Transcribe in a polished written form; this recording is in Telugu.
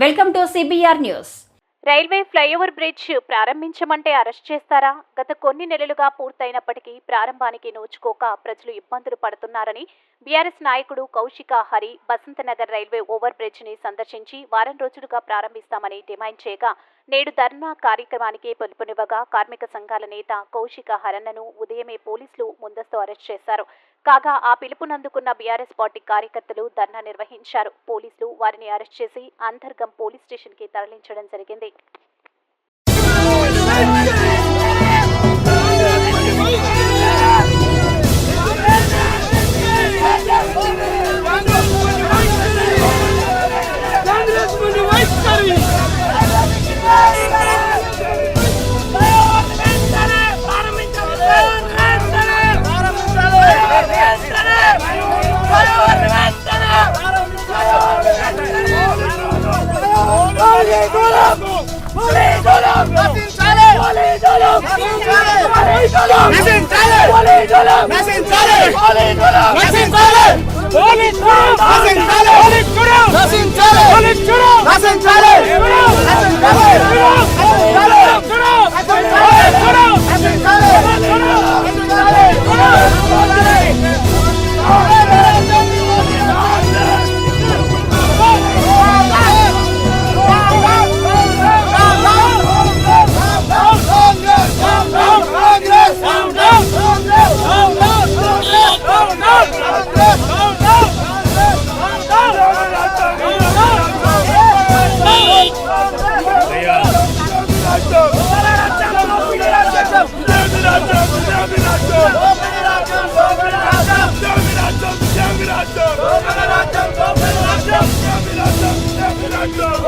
Welcome to CBR news. Railway flyover bridge ప్రారంభించమంటే అరెస్ట్ చేస్తారా? గత కొన్ని నెలలుగా పూర్తయినప్పటికీ ప్రారంభానికి నోచుకోక ప్రజలు ఇబ్బందులు పడుతున్నారని బీఆర్ఎస్ నాయకుడు Kaushika Hari Basantnagar railway over bridge ని సందర్శించి వారం రోజులుగా ప్రారంభిస్తామని డిమాండ్ చేయగా నేడు ధర్నా కార్యక్రమానికి పిలుపునివ్వగా కార్మిక సంఘాల నేత కౌశిక హరన్నను ఉదయమే పోలీసులు ముందస్తు అరెస్ట్ చేశారు. కాగా ఆ పిలుపునందుకున్న బీఆర్ఎస్ పార్టీ కార్యకర్తలు ధర్నా నిర్వహించారు. పోలీసులు వారిని అరెస్ట్ చేసి అంతర్గం పోలీస్ స్టేషన్ కి తరలించడం జరిగింది. Go!